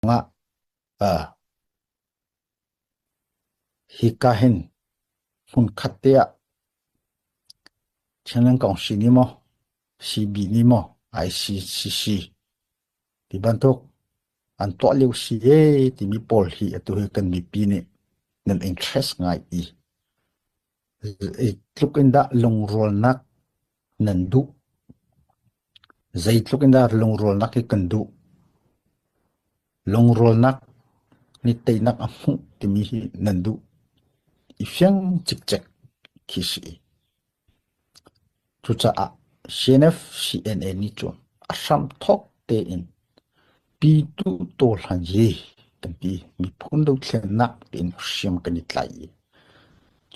nga hikahin hun khatia chanang kong sinimo CB nimo ICCC ti bantok an to liu si e ti mi pol hi atu he kan mi pi ne nan interest ngai i tluk inda long rol nak nan du zai tluk inda long rol nak ki kan du long rol nak ni te nak amu ti mi hi nan du i fyang chik chek ki si chu cha a CNF CNA ni chon asam thok te in pi tu to han ye kan pi mi phun do thlen nak in siam kan ni tlai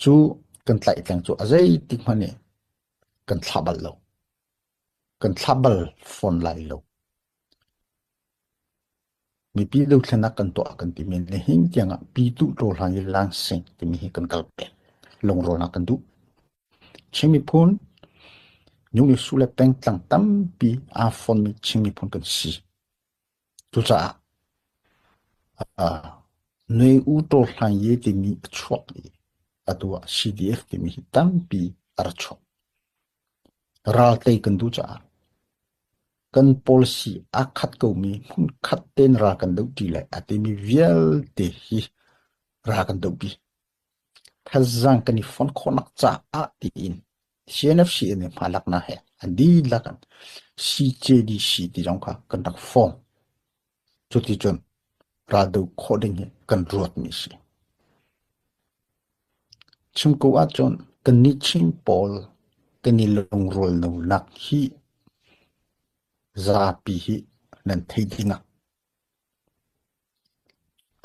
chu kan tlai tang chu azai tik mane kan thlabal phone lai lo mi pi do thlen nak kan to kan ti men le hing tianga pi tu to han ye lang sing ti mi kan kal pe long ro na kan du chimi phun nhung ni su le peng tlang tam pi a phone mi chimi phun kan si chu cha a nei u to han ye ti mi chok ni atua CDF ti mi tam pi ar chok ral tei kan du cha kan policy akhat ko mi hun khat ten ra kan do ti lai ati mi vial te hi ra kan do bi khazang kan ni phone khonak cha a ti in CNFC ne malak na he adi lakan CJDC ti jong kha kan dak form chu ti chon ra do coding he kan rot mi si chim ko a chon kan ni chim pol kan ni long rol no nak hi za pi hi nan thei dinga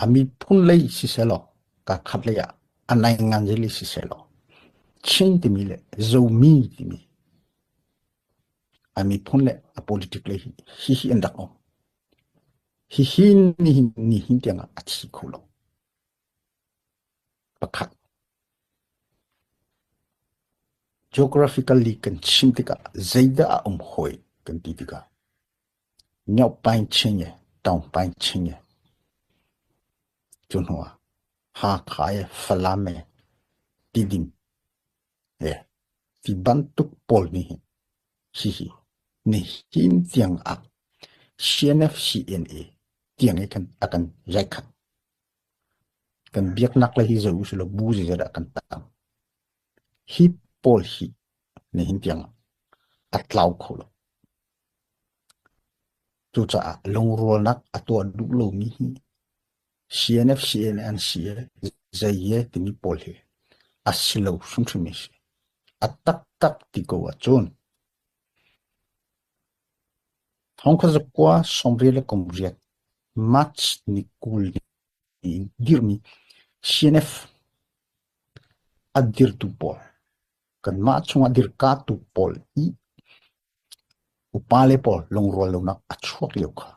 ami phun lei si selo ka khat le ya anai ngan jeli si selo chin ti mi le zo mi ti mi ami phun le a politically hi andak om hi ni hin tianga a chi khulo pakhat geographically kan chim tika zaida hoi kan ti tika nyau pain chinye tong pain chinye chunwa ha khaye falame tidim e ti bantuk pol ni ni hin tiang a CNF CNA tiang kan akan jaikat kan biak nak la hi zo usulo buzi zada kan tam hi pol hi ni hin tiang atlaw kholo chu cha long rol nak atwa du lo mi hi CNF CNN CA zaye ti mi pol hi asilo sum sum si atak tak ti ko wa chon hong kha zakwa sombre le komriat match ni kul ni dirmi CNF adir tu pol kan ma chung adir ka tu pol i upale pol long rol lo nak achok leu kha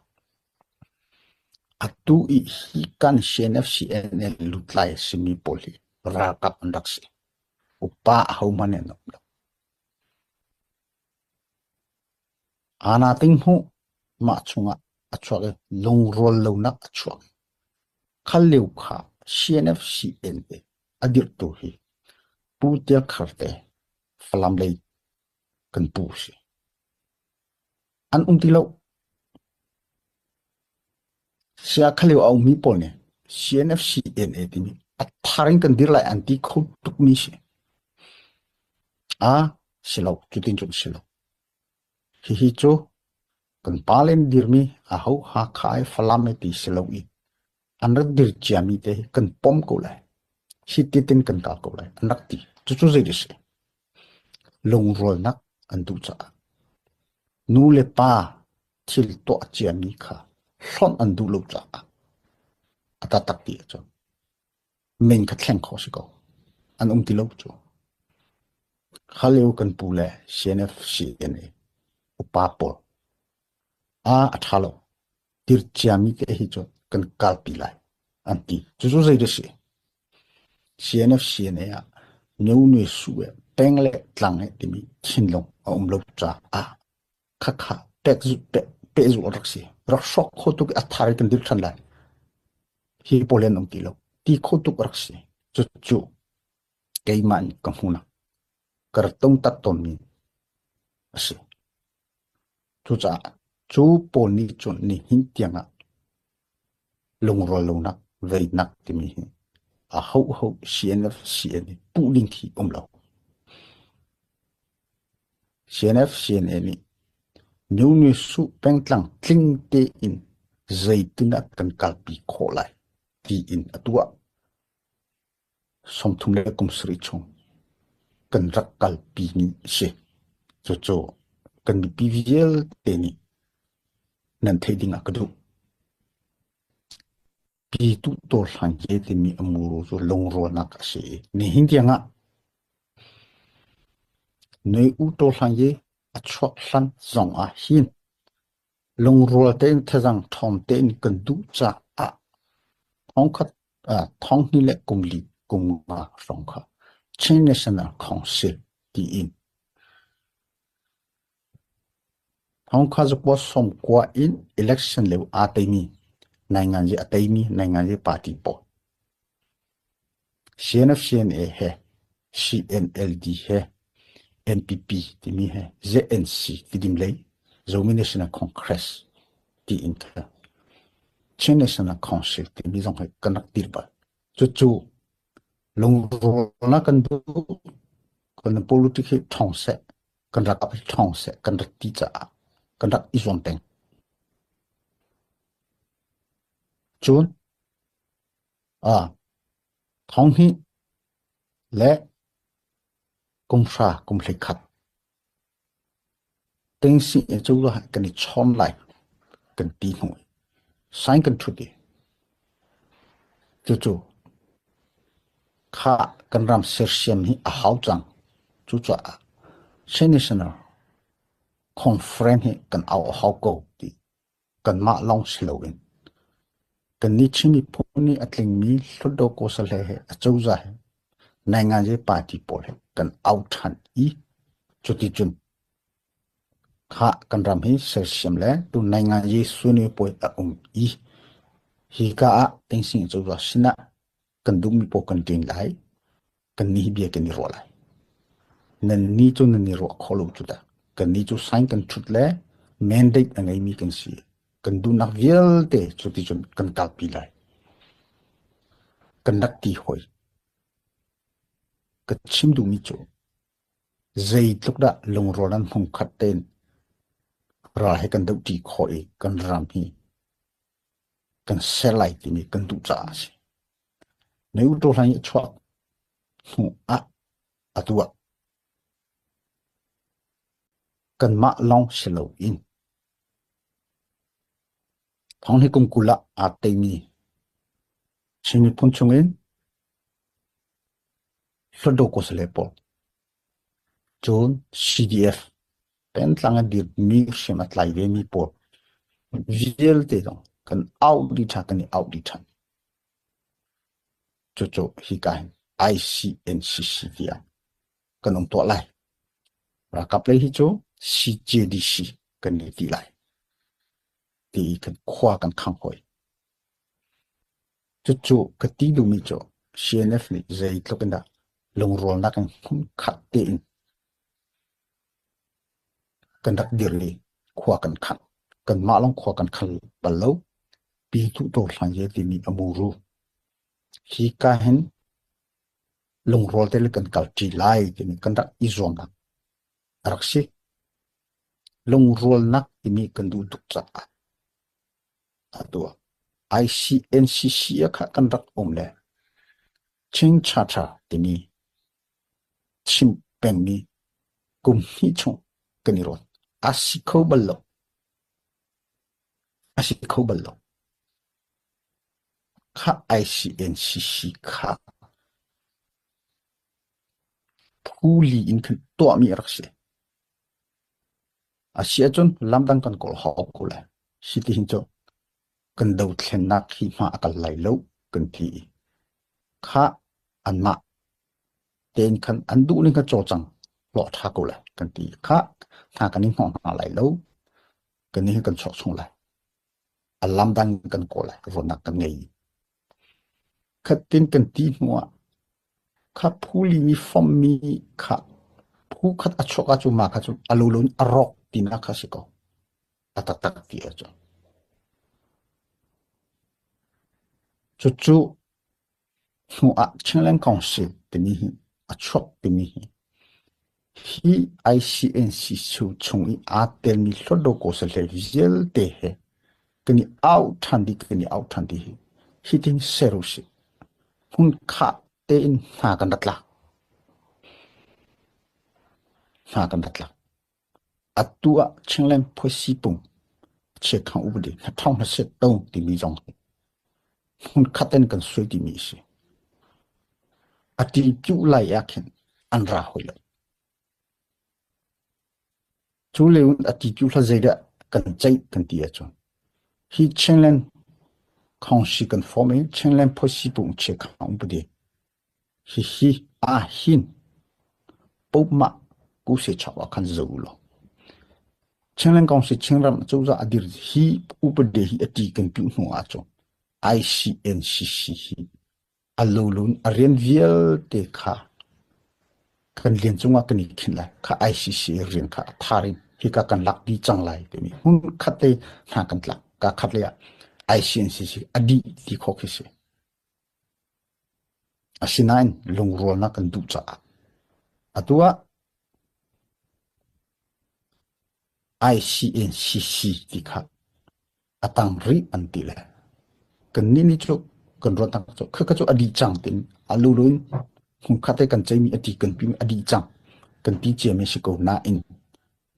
atu i hi kan CNF CNL lutlai simi poli ra kap andak si upa hau mane no ana ting hu ma chunga achok long rol lo nak achok khaleu kha CNF CNA adir tu hi pu tia kharte falam lei kan pu si an ti lo sia khaleu au mi pol ne CNF CNA ti mi atharing kan dir lai anti khut tuk mi si a silo chutin chum silo hi chu kan palen dir mi a ho ha khai falam ti silo i anak dir chiami te kan pom ko lai hi titin kan ka ko lai anak ti chu chu zai dis long rol nak an du cha nu le pa thil to chiami kha hlon an du lo cha ata tak ti chu men kha thleng kho si ko an ti lo chu khaleu kan pu le CNF CNA upapol a athalo tir chiami te hi chu kan kal pi lai anti chu chu zai dis CNF CNA a nyau ne su e pengle tlang e ti mi thinlong a lo cha a kha kha tek zu pe zu rak si rak shok kho tu a thar kan dir than lai hi polen om tilo ti khotuk rakse chu chu keiman kamuna kartong taton ni ase chu cha chu poni chon ni hin tianga lungro lungnak veinak timi hi a ho cnf cn puling thi omlo cnf cn ni new ni su pengtlang tling te in zaituna kan kalpi kholai ti in atua somthum le kum sri chung kan rak kalpi ni se cho cho kan pvl te ni nan thading akadu pi tu to hlan ye te mi amuru so longro na ka se ni hindianga nei u to hlan ye a chok hlan zong a hin longro ten thazang thom ten kan du cha a thong khat a thong ni le kumli kumma song kha Chin National Council ti in Hong Kong ko som kwa in election lew atemi nangan je atemi nangan je party po CNF CNA है CNLD है NPP timi है ZNC tidim lei Zomi National Congress ti in ka Chin National Council timi zong hai kanak tirba chu chu long na kan du kan politics thong se kan rak ap thong se kan rak ti cha kan rak izon teng chun a thong hi le kum sa kum le khat teng si e chu la kan ni chon lai kan ti hnoi sai kan thu di chu chu kha kan ram ser siam hi a hau chang chu cha national conference hi kan au hau ko ti kan ma long slowin kan ni chimi phuni atling mi hlodo ko sa le he a chau za he nangan je party pol he kan out han I chuti chun kha kan ram hi ser siam le tu nangan je suni poi a I hi ka a teng sing chau za sina kan dum mi po kan tin lai kan ni bia kan ni ro lai nan ni chu nan ni ro kholo chu da kan ni chu sign kan thut le mandate angai mi kan si kan du nak vial te chuti chun kan kal pi lai kan nak ti hoi ka chim du mi chu zai tluk da long ro nan hum khat ten ra he kan dau ti khoi kan ram hi kan selai ti mi kan du cha si nếu tôi thấy chọn atua cần mạ long sẽ lâu in thằng hi cùng kula tây mi xin mi phun chung in số đồ có sẽ po chốn CDF bên lăng đi mi xem at lại về mi po viel thế đó cần out đi thằng cần out đi thằng cho hi cái ICNCC vậy cần ông tổ lại và cặp lấy hi chỗ CJDC cần đi lại thì cần khoa cần khang hồi chu cái tí đủ mi chỗ CNF này dây lúc đó long roll na kan khat te in kan dak dirli khwa kan ma long khwa kan khal balo pi tu to hlan ye ti mi amuru hi ka hen long roll te kan kal ti lai ti mi kan dak izom na rakshi long roll nak ti mi kan du duk cha atua ICNCC kha kan dak omle ching cha cha ti mi chim pen mi kum hi chung kaniro asiko ballo kha ICNCC kha phuli in kan to mi rakse asia chon lamdang kan kol ho ko la siti hin cho kan dau thlen na khi ma akal lai lo kan thi kha anma ten kan andu ni ka cho chang lo tha ko la kan ti kha tha kan ni hong ma lai lo kan ni kan chok chung la alam dang kan ko la ro nak kan ngei khát tin cần tí mua khát phù li mi phong mi khát phù khát achok achu ma khát alulun arok tin akasiko atatak ti acho chuchu mua chenglen kong si tini hi achok tini hi ICNC chu chung I atel mi hlodo ko sa le zel te he kani out thandi kani out thandi hi tin serusi hun kha te in ha kan datla atua chenglen posipung che khang ubdi na thong na se tong ti mi jong hun khaten kan sui ti mi si ati chu lai yakhen anra hoila chu leun ati chu hla zeida kan chai kan ti acho hi chenglen khong si kan forming chenglen posipung che khang ubdi hi a hin poma ku se chawa kan zulo chenglen kong si chengram chu za adir hi ubdi hi ati kan pi nu acho ICNCC hi alulun arian viel te kha kan lian chunga kan ikhin lai kha ICC rian kha thari hi ka kan lak di chang lai te mi hun khate na kan tlak ka khat le ICNCC adi ti kho khise asinain lungrol na kan du cha atua ICNCC ti kha atang ri antile kan ni ni chu kan ro tak chu kha chu adi chang tin alulun hun khate kan chai mi ati kan pi adi chang kan ti che me siko na in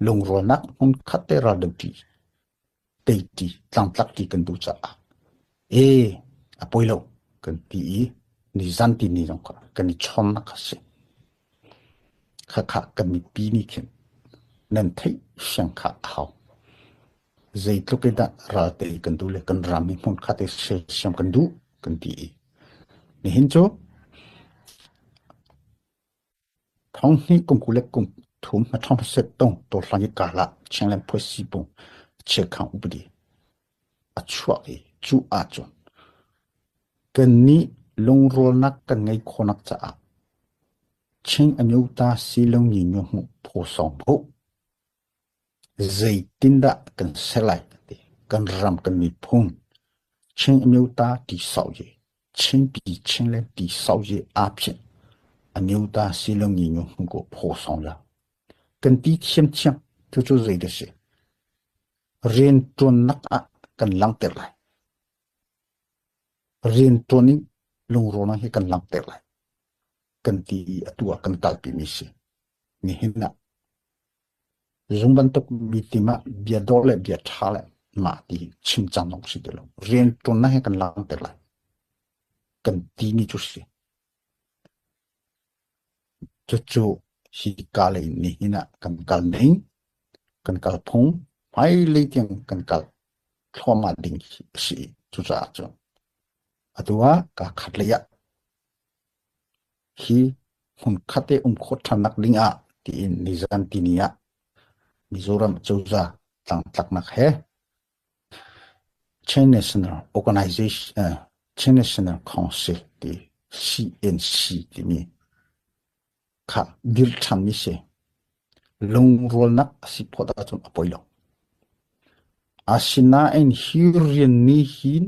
lung ro nak hun khate ra de ti te ti tlang tlak ti kan du cha e apoilo kan ti ni zan ti ni jong kan ni chom na kha se kha kan ni pi ni khen nan thai shang kha hao zai tluk da ra te kan du le kan ram mi hun khate se sham kan du kan ti ni hin cho thong ni kum kulek kum thum na thong se tong to hlangi ka la changlen possible che khang ubdi achwa e chu a chon kan ni long rol nak kan ngai khonak cha a ching anyu ta silong ni nyu mu pho song pho zai tinda kan selai te kan ram kan ni phung ching anyu ta ti sao ye ching pi ching le ti sao ye a phin anyu ta silong ni nyu mu ko pho song la kan ti chiam chiam tu chu zai de se ren tron nak a kan lang ter lai ren troning lung ro na he kan lang ter lai kan ti atua kan tal pi mi se ni hinna zumban tok bitima bia dole bia thale ma ti chim chang nong si de lo ren tron na he kan lang ter lai kan ti ni chu se chu chu si ka le ni hinna kan kal nei kan kal phung mai le tiang kan kal thoma ding si chu cha chu atua ka khat le ya hi hun khate khot thanak linga ti nizan tinia Mizoram chauza tlang tlak nak he Chin National Organization Chin National Council ti CNC ti mi kha dil tham mi se long rol nak si phoda chun apoilo asina en hirian ni hin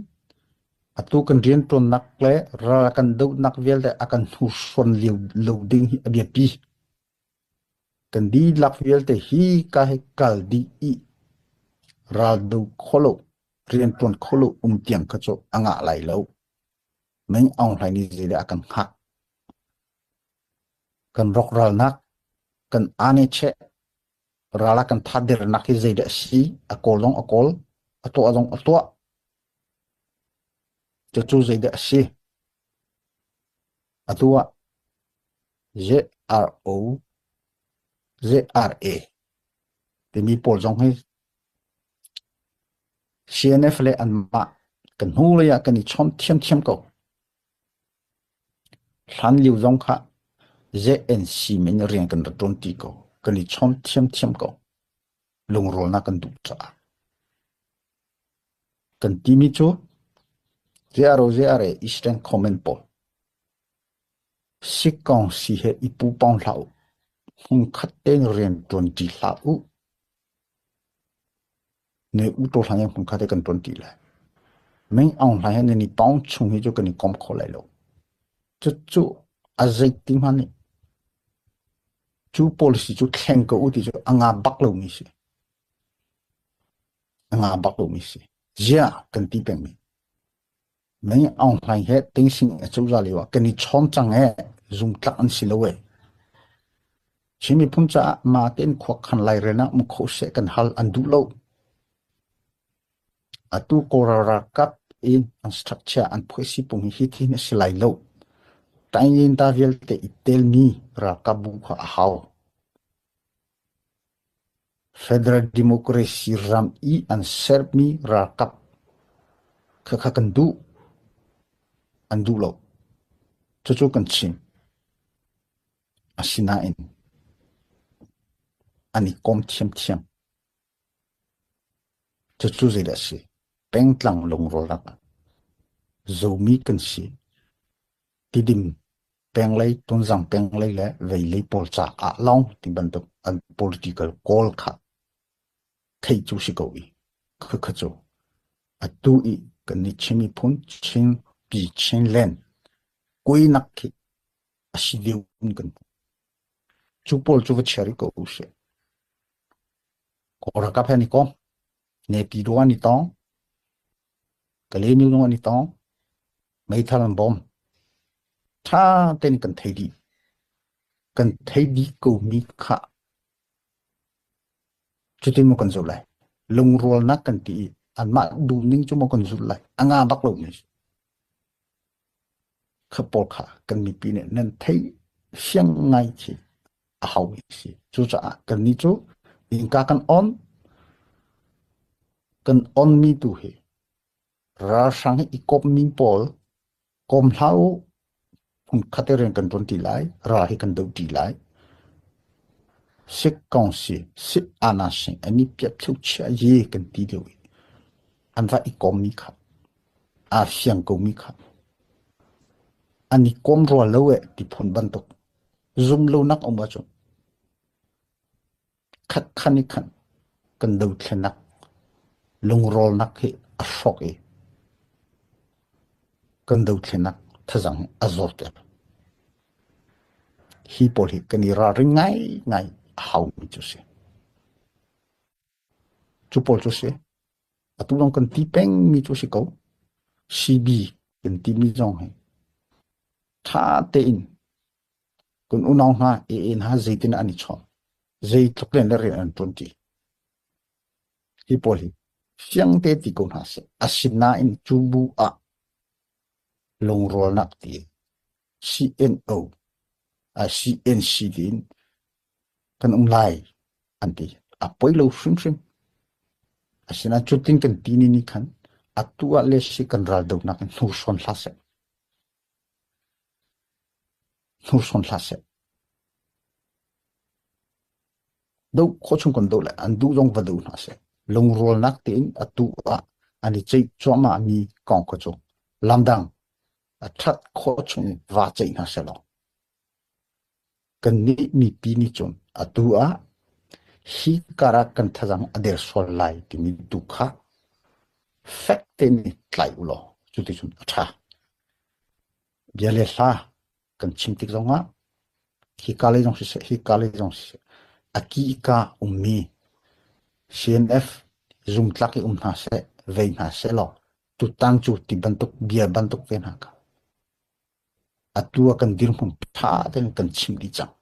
atu kan rian ton nak le ra kan do nak vel de akan hu son liu loading hi abia pi kan di lak vel te hi ka he kal di I ral do kholo rian ton kholo tiang ka cho anga lai lo meng ong lai ni zile akan hak kan rok ral nak kan ane che rala kan thadir nak hi zide si akolong akol ato along ato chu zide si atua ZRO ZRA te mi pol jong he CNF le an ma kan hu le ya kan ni chom thiam thiam ko hlan liu jong kha ZNC men riang kan ton ti ko kan ni chom thiam thiam ko lung rol na kan du cha kan ti mi chu zero Eastern Command Poll sikong si he ipu pong lau hung khaten rian ton ti lau ne u to hlang hung khate kan ton ti la meng ong la hen ni pong chung hi jo kan ni kom kho lai lo chu chu azai ting han ni chu policy chu khen ko u ti chu anga bak lo mi si anga bak lo mi si ja kan ti peng mi meng ong lai he ting sing a chu za le wa kan ni chon chang he zum tlak an si lo we chimi puncha ma ten khok khan lai rena mu kho se kan hal an du lo atu korara kap in an structure an phoisi pung hi thi na silai lo tain ta vel te itel mi ra kabu kha haw federal democracy ram I an serb mi ra kap kha kha kan du an du lo chu chu kan chin asina in ani kom thiam thiam chu chu zai da si peng tlang long ro la zo mi kan si tidim peng lai ton zang peng lai le vei lai pol cha a long ti ban to an political call kha thei chu si ko wi kha kha chu atu I kan ni chimi phun chin pi chen len koi nak ki asi deu kan chu pol chu chari ko se ko ra ka phe ni ko ne pi do ani tong ka le mi no ani tong mai thalan bom tha ten kan thei di ko mi kha chu tin mo kan zo lai lung rol nak kan ti an ma du ning chu mo kan zo lai anga bak lo ni kha por kha kan mi pi ne nan thei siang ngai chi a hau si chu cha kan ni chu in ka kan on mi tu he ra sang I kop min pol kom hlau hung khateren kan ton ti lai ra hi kan do ti lai sik kong si sik ana sing ani piap chu cha ye kan ti de an va I kom mi kha a siang ko mi kha ani kom ro lo e ti phon ban tok zum lo nak om ba chu khat khani khan kan do thlenak lung rol nak he a shok e kan do thlenak thazang azot e hi pol hi kan ira ringai ngai hau mi chu se chu pol chu se atu long kan ti peng mi chu si ko cb kan ti mi jong he tha te in kun unong ha e in ha zaitin ani chon zai tloklen le an 20 hi pol hi siang te ti kon ha se asina in chubu a long rol nak ti cno a cnc din kan lai anti a poilo shrim shrim asina chutin kan tini ni khan atua le si kan ral do nak nu son hlase do khochung kon do la an du jong vadu na se long rol nak tin atua ani chei choma mi kong ko chu lamdang a that khochung wa chei na se lo kan ni mi pi ni chon atua hi kara kan thajang ader sol lai ti mi dukha fakte ni tlai ulo chuti chun atha biale sa kan chimtik zonga hi kale jong se aki ka ummi cnf zum tlaki na se vei na se lo tu tang chu ti bantuk bia bantuk ven ha ka atua kan dir hum tha ten kan chim di chang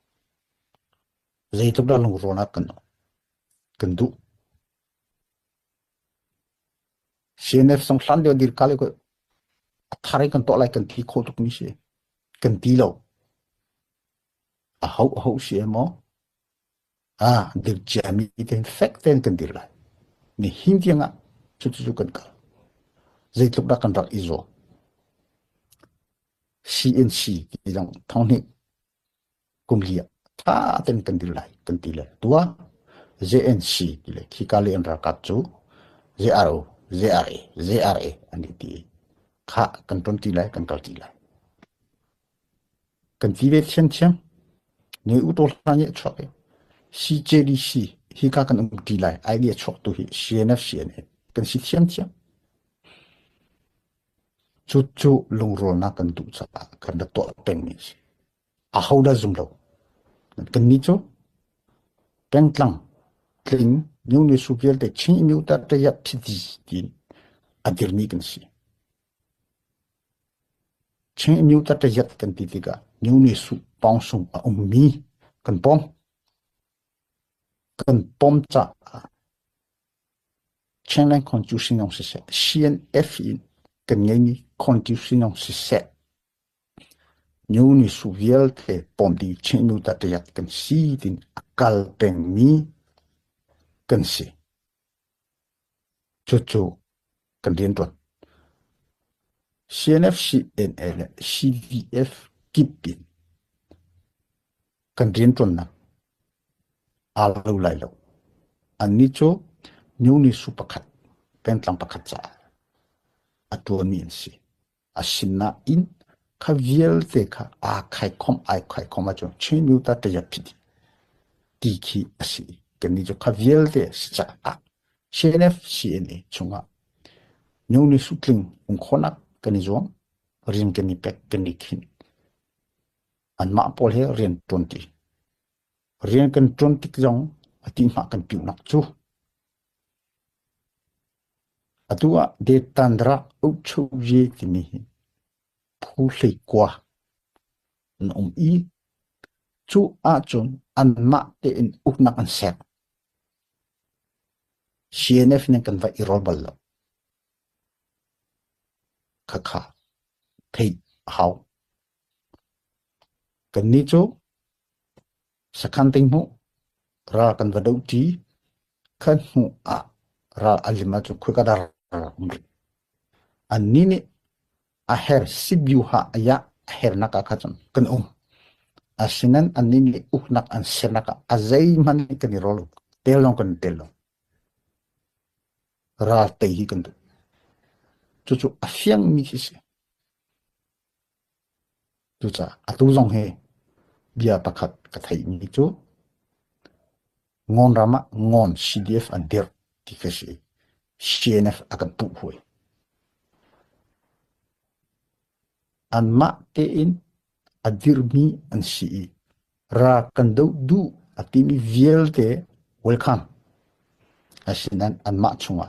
zai tok da long rona kan du cnf song hlan de dir kale ko thare kan to lai kan thi kho tuk mi se kan ti lo a hau se mo dir jami ten fact ten kan dir lai ni hindianga chu kan ka zai tok da kan rak izo cnc ti jang thong ni kumlia tha ten kan dir lai kan ti le tua jnc ti le khikali an ra ka chu zro zra ani ti khá cần tuân tỷ lại cần cầu tỷ lại cần tỷ về thiên thiên nếu ưu tố là nhẹ cho cái CJDC hi ka kan tỷ lại ai đi cho tu hi CNF cần si thiên thiên chút chút lung rồi na cần tu sa cần đặt tổ tên mi à hậu đã dùng đâu cần ní cho bèn lăng kling nhiều người su việc để chính nhiều ta để yappi đi adir mi cần si chính nhiều ta để yap cần đi cái nhiều người su bang sung à mi cần bom cha chính là constitution sẽ set CNF in cần ngay ni constitution sẽ set nhiều người su việc để bom đi chính nhiều ta để yap cần si din akal pen mi cần si cho cần liên tuần CNF CNL CVF kipin cần liên tuần na alau lai lo ani cho new ni supakat pentlang pakat sa atuan mi si asina in ka viel te ka a khai khom a cho chen yu ta te ya pi ti ki asi ken ni cho ka viel te sa a CNF CNA chunga new ni sukling khona ken ni zo rim ken ni pek ken ni khin an ma pol he rian 20 riêng cần trôn tích giống tin họ cần biểu nọc chú à tua để tan ra ốc châu gì thì mi phù lệ qua nông y chú à chôn ăn mạ để in ốc nặng ăn sẹp CNF nên cần phải irol bal khá thấy hậu cần ní chú sakan tinh mu ra cần vào đầu trí kan mu à ra alima chú khuya cả dar anh ní aher sibiu ha aya aher nakakachon kan asinan anin uknak an senaka azay man kan rolo telong kan telong ra tehi kan chu afiang mi si chu cha atu zong he bia pakhat ka thai mi chu ngon rama ngon CDF an der tikasi CNF akan tu hoi an ma te in adir mi an si ra kan du atimi viel te welcome asinan an ma chunga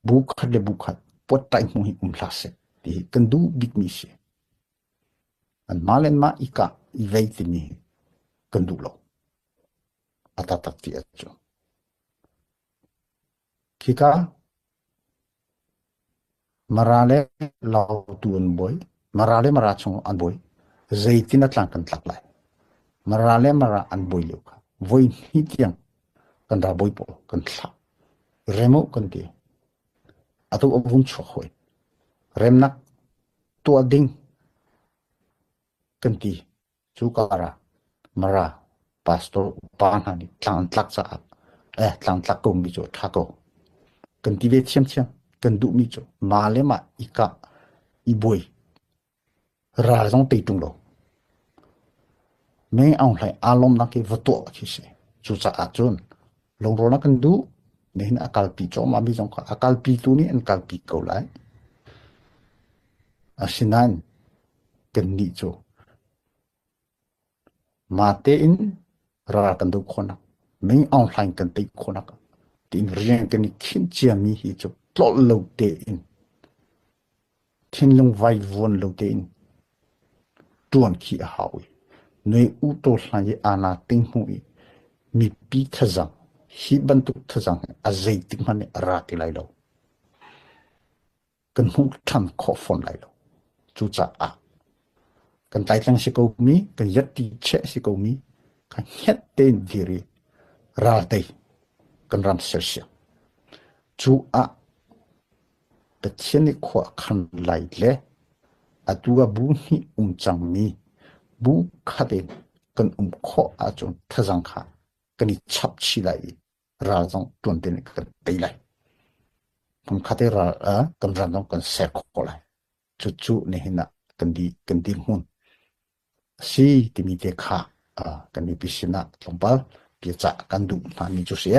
bukat pot tai mu hi lase ti kan du big mi se an malen ma ika I vei ti ni kan du lo atatak ti acho kika marale lau tuan boy marale marachong an boy zaitin atlang kan tlak lai marale mara an boy lo ka voi ni tiang kan ra boy po kan thla remo kan ti atu ovun chokhoy remnak to ding kan ti chu kara mara pastor panani tlang tlak sa tlang tlak ko mi cho thako kan ti ve chem chem kan du mi cho male ma ika I boy ra zong te tung lo me ang lai alom na ke voto chi se chu cha a chun long ro na kan du ne na akal pi cho ma mi jong ka akal pi tu ni an kal pi ko lai asinan kan ni cho mate in ra kan du khona me ang lai kan te khona ka tin riang kan ni khin chia mi hi cho tlol lo te in thiên long vai von lo te in tuan khi a hawi noi u to hlan ye ana ting hui mi pi thazang hi bantuk thazang a zai tik man ra ti lai lo kan hu tham kho phon lai lo chu cha a kan tai tlang si ko mi kan yat ti che si ko mi kan het ten diri ra te kan ram ser sia chu a pe chen ni kho khan lai le atua bu ni chang mi bu khade kan kho a chon thazang kha kan ni chap chi lai ra zong tuan ten kan te lai ผมคาเตอร์กันรันต้องกันเสกโคเลยจู่ๆเนี่ยนะกันดีหุ่นสีที่มีเด็กขากันมีพิษณะลงไปเกี่ยวกับกันดูมันมีจุดเสีย